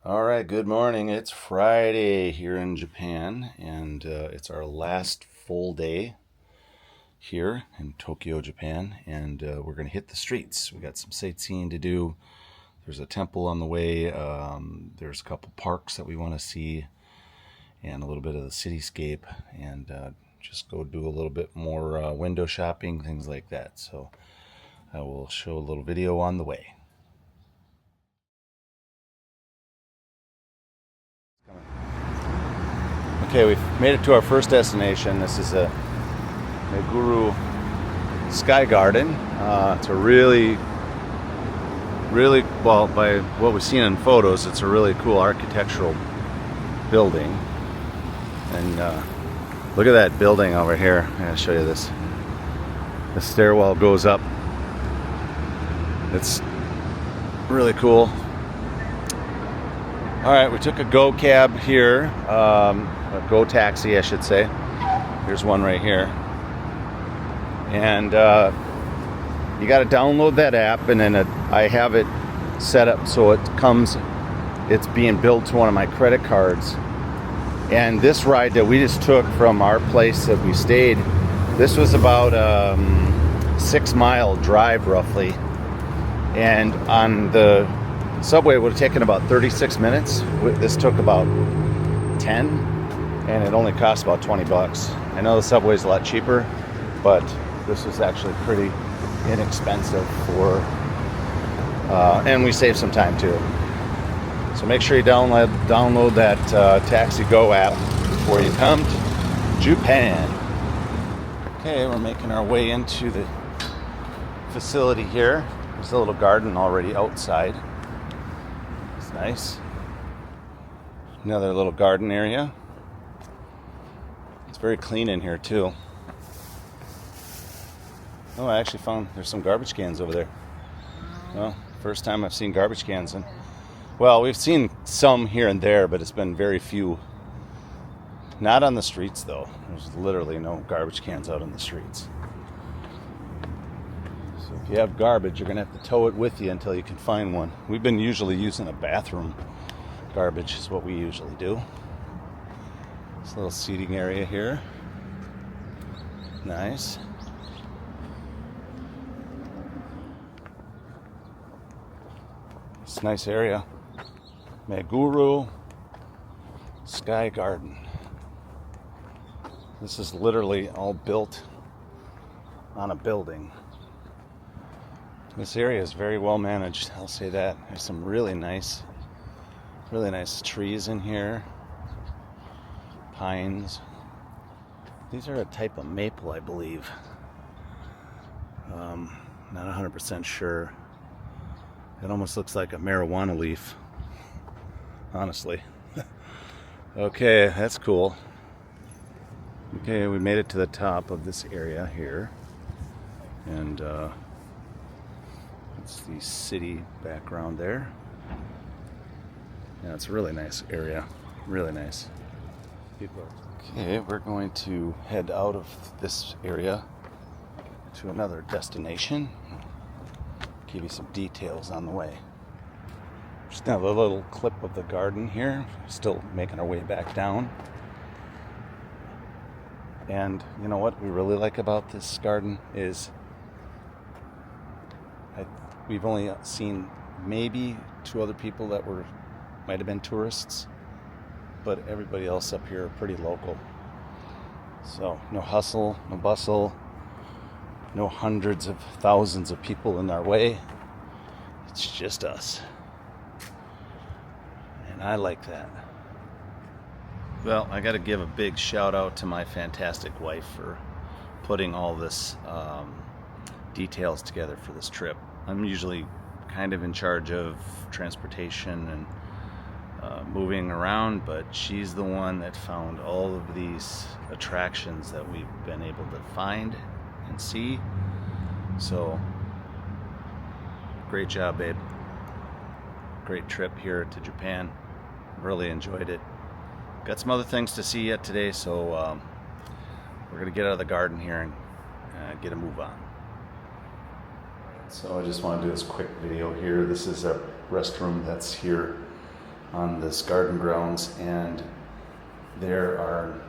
All right, good morning. It's Friday here in Japan, and it's our last full day here in Tokyo, Japan, and we're going to hit the streets. We got some sightseeing to do. There's a temple on the way. There's a couple parks that we want to see, and a little bit of the cityscape, and just go do a little bit more window shopping, things like that. So I will show a little video on the way. Okay, we've made it to our first destination. This is a Meguru Sky Garden. It's a really, well, by what we've seen in photos, it's a really cool architectural building. And look at that building over here. I'm going to show you this. The stairwell goes up. It's really cool. All right, we took a Go cab here, a Go taxi, I should say. Here's one right here. And you got to download that app, and then I have it set up so it's being billed to one of my credit cards. And this ride that we just took from our place that we stayed, this was about a 6-mile drive roughly. And on the subway, it would have taken about 36 minutes. This took about 10, and it only cost about 20 bucks. I know the subway's a lot cheaper, but this was actually pretty inexpensive and we saved some time too. So make sure you download that Taxi Go app before you come to Japan. Okay, we're making our way into the facility here. There's a little garden already outside. It's nice. Another little garden area. It's very clean in here too. Oh, I actually found there's some garbage cans over there. Well, first time I've seen garbage cans. Well, we've seen some here and there, but it's been very few. Not on the streets though. There's literally no garbage cans out on the streets. So if you have garbage, you're gonna have to tow it with you until you can find one. We've been usually using a bathroom garbage is what we usually do. This little seating area here. Nice. It's a nice area. Meguru Sky Garden. This is literally all built on a building. This area is very well managed, I'll say that. There's some really nice trees in here. Pines. These are a type of maple, I believe. Not 100% sure. It almost looks like a marijuana leaf, honestly. Okay, that's cool. Okay, we made it to the top of this area here. And it's the city background there. Yeah, it's a really nice area. Really nice. Okay, we're going to head out of this area to another destination. Give you some details on the way. Just have a little clip of the garden here. Still making our way back down. And you know what we really like about this garden is we've only seen maybe 2 other people that might have been tourists, but everybody else up here are pretty local. So no hustle, no bustle, no hundreds of thousands of people in our way. It's just us. And I like that. Well, I got to give a big shout out to my fantastic wife for putting all this details together for this trip. I'm usually kind of in charge of transportation and moving around, but she's the one that found all of these attractions that we've been able to find and see. So great job, babe. Great trip here to Japan. Really enjoyed it. Got some other things to see yet today, so we're gonna get out of the garden here and get a move on. So I just want to do this quick video here. This is a restroom that's here on this garden grounds, and there are,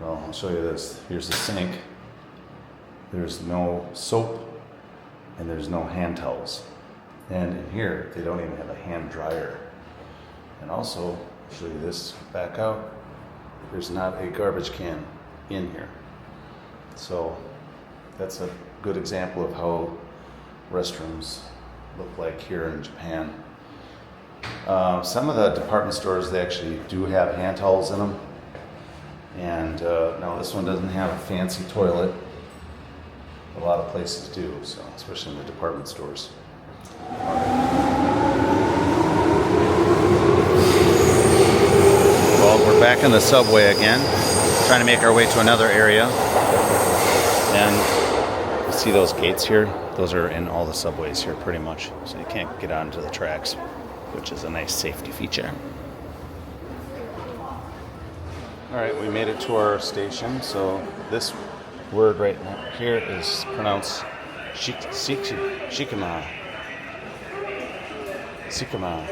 well, I'll show you this. Here's the sink. There's no soap and there's no hand towels. And in here, they don't even have a hand dryer. And also, I'll show you this back out. There's not a garbage can in here. So that's a good example of how restrooms look like here in Japan. Some of the department stores, they actually do have hand towels in them. And now this one doesn't have a fancy toilet. A lot of places do, so especially in the department stores. Well, we're back in the subway again, trying to make our way to another area. And you see those gates here? Those are in all the subways here pretty much, so you can't get onto the tracks, which is a nice safety feature. All right, we made it to our station. So this word right here is pronounced shikama. Shikama.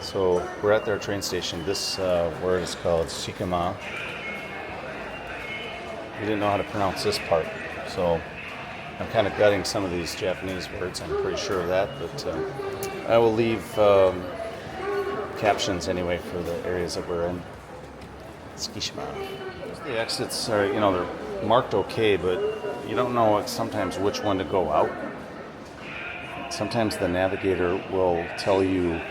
So we're at their train station. This word is called shikama. We didn't know how to pronounce this part, so I'm kind of gutting some of these Japanese words. I'm pretty sure of that, but I will leave captions anyway for the areas that we're in. Tsukishima. The exits are, they're marked okay, but you don't know sometimes which one to go out. Sometimes the navigator will tell you,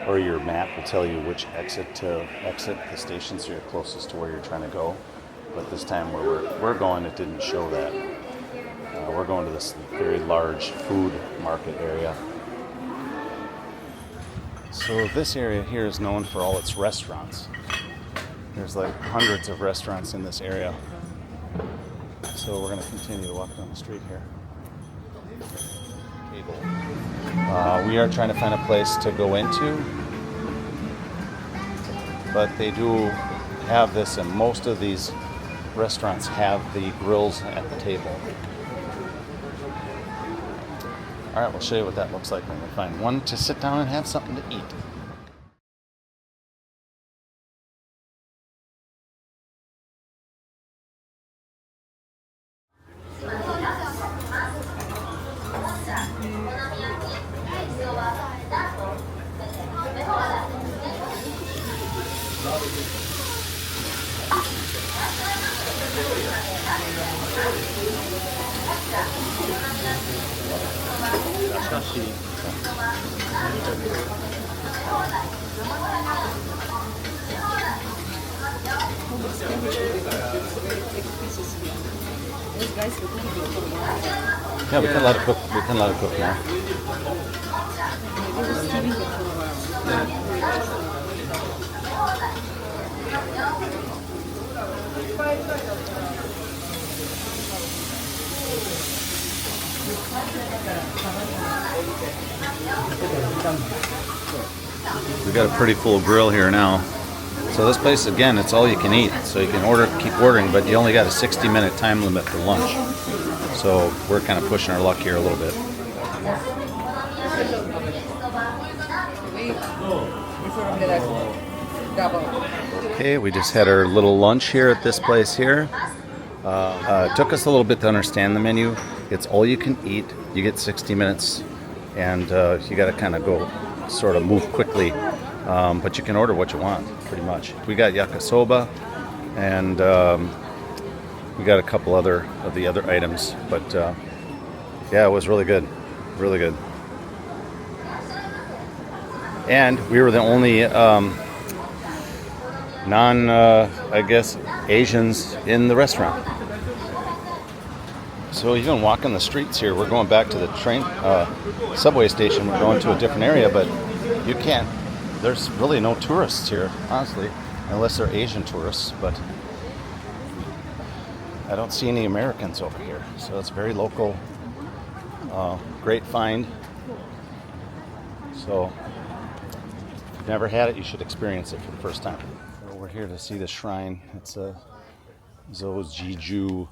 or your map will tell you which exit to exit the stations so you're closest to where you're trying to go. But this time where we're going, it didn't show that. We're going to this very large food market area. So this area here is known for all its restaurants. There's like hundreds of restaurants in this area. So we're going to continue to walk down the street here. We are trying to find a place to go into, but they do have this, and most of these restaurants have the grills at the table. All right, we'll show you what that looks like when we find one to sit down and have something to eat. Yeah, we can let it cook. We can let it cook now. We got a pretty full grill here now. So this place, again, it's all you can eat. So you can keep ordering, but you only got a 60-minute time limit for lunch. So we're kind of pushing our luck here a little bit. Okay, we just had our little lunch here at this place here. It took us a little bit to understand the menu. It's all you can eat. You get 60 minutes, and you got to kind of go, sort of move quickly. But you can order what you want, pretty much. We got yakisoba, and we got a couple of the other items. But yeah, it was really good, really good. And we were the only I guess, Asians in the restaurant. So even walking the streets here, we're going back to the train, subway station. We're going to a different area, but you can't. There's really no tourists here, honestly, unless they're Asian tourists. But I don't see any Americans over here, so it's very local. Great find. So if you've never had it, you should experience it for the first time. So we're here to see the shrine. It's a Zojiju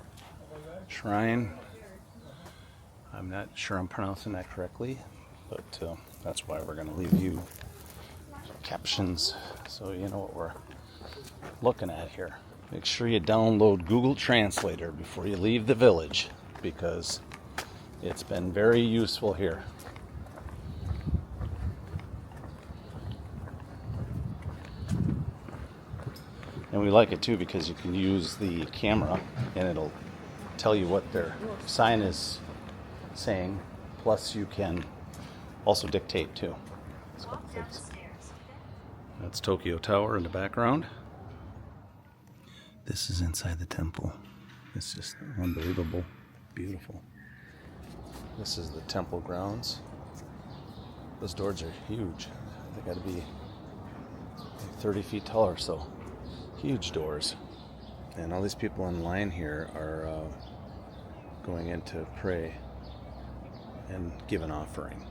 shrine. I'm not sure I'm pronouncing that correctly, but That's why we're going to leave you captions so you know what we're looking at here. Make sure you download Google Translator before you leave the village, because it's been very useful here. And we like it too because you can use the camera and it'll tell you what their sign is saying. Plus you can also dictate too. So that's Tokyo Tower in the background. This is inside the temple. It's just unbelievable, beautiful. This is the temple grounds. Those doors are huge. They got to be like 30 feet tall or so. Huge doors. And all these people in line here are going in to pray and give an offering.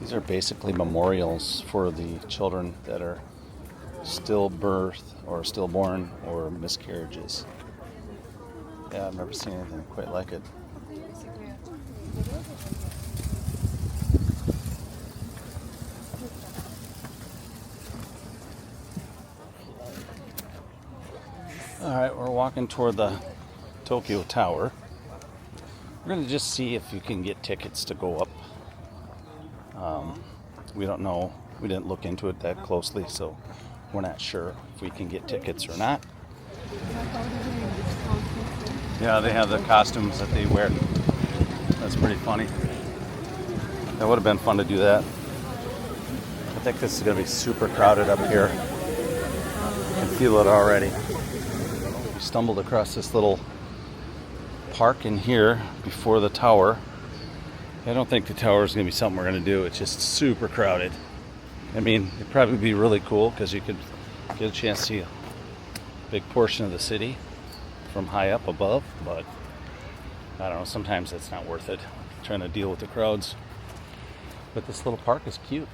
These are basically memorials for the children that are stillbirth or stillborn or miscarriages. Yeah, I've never seen anything quite like it. Alright, we're walking toward the Tokyo Tower. We're going to just see if you can get tickets to go up. We don't know. We didn't look into it that closely, so we're not sure if we can get tickets or not. Yeah, they have the costumes that they wear. That's pretty funny. That would have been fun to do that. I think this is going to be super crowded up here. You can feel it already. We stumbled across this little park in here before the tower. I don't think the tower is going to be something we're going to do. It's just super crowded. I mean, it'd probably be really cool because you could get a chance to see a big portion of the city from high up above, but I don't know, sometimes it's not worth it trying to deal with the crowds. But this little park is cute.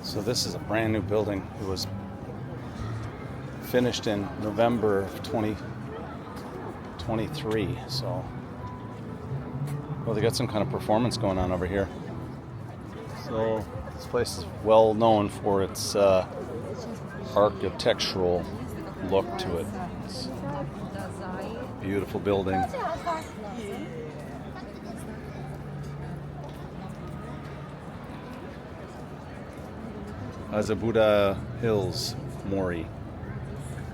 So this is a brand new building. It was finished in November of 2023. So, well, they got some kind of performance going on over here. So this place is well known for its architectural look to it. It's a beautiful building. Azabuda Hills, Mori,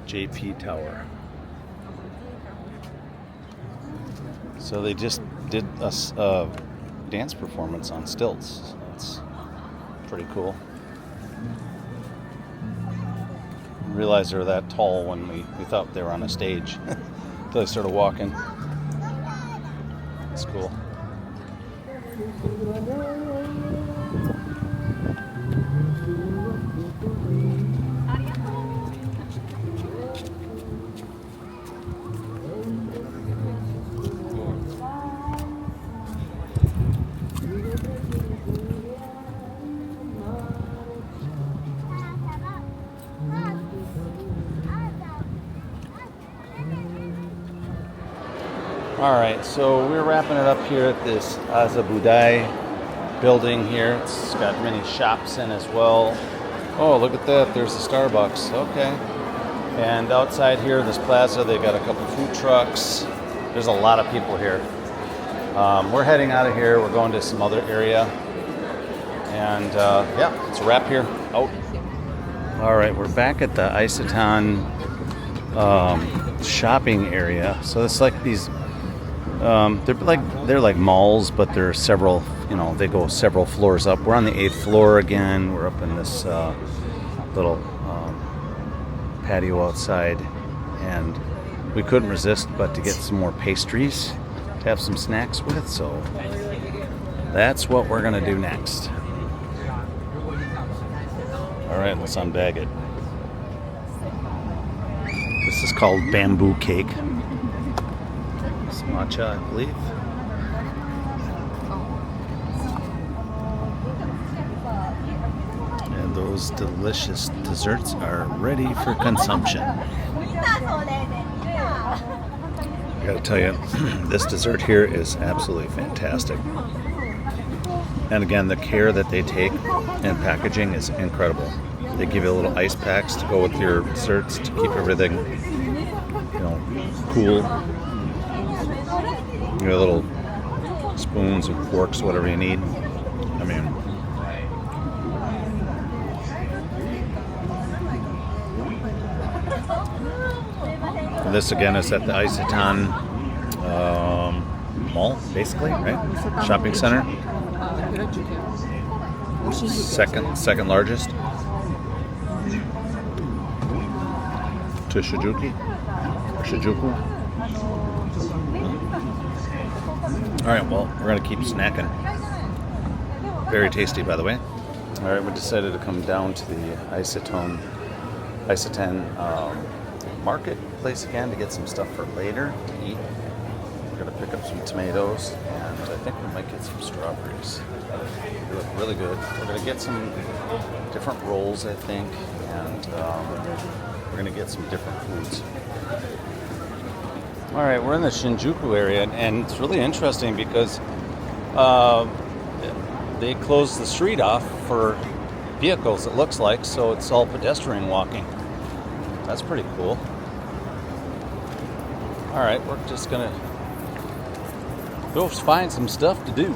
JP Tower. So they just did a dance performance on stilts. That's pretty cool. Didn't realize they were that tall when we thought they were on a stage until they started walking. That's cool. Alright, so we're wrapping it up here at this Azabudai building here. It's got many shops in as well. Oh, look at that. There's the Starbucks. Okay. And outside here, this plaza, they got a couple food trucks. There's a lot of people here. We're heading out of here. We're going to some other area. And yeah, it's a wrap here. Out. Alright, we're back at the Isetan shopping area. So it's like these They're like malls, but they're several. They go several floors up. We're on the 8th floor again. We're up in this little patio outside, and we couldn't resist but to get some more pastries to have some snacks with. So that's what we're gonna do next. All right, let's unbag it. This is called bamboo cake. It's matcha, I believe. And those delicious desserts are ready for consumption. I gotta tell you, this dessert here is absolutely fantastic. And again, the care that they take in packaging is incredible. They give you little ice packs to go with your desserts to keep everything, cool. You got little spoons and forks, whatever you need. I mean, and this again is at the Isetan Mall, basically, right? Shopping center. Second largest to Shinjuku. All right, well, we're gonna keep snacking. Very tasty, by the way. All right, we decided to come down to the Isetan marketplace again to get some stuff for later to eat. We're gonna pick up some tomatoes, and I think we might get some strawberries. They look really good. We're gonna get some different rolls, I think, and we're gonna get some different foods. All right, we're in the Shinjuku area, and it's really interesting because they closed the street off for vehicles, it looks like, so it's all pedestrian walking. That's pretty cool. All right, we're just gonna go find some stuff to do.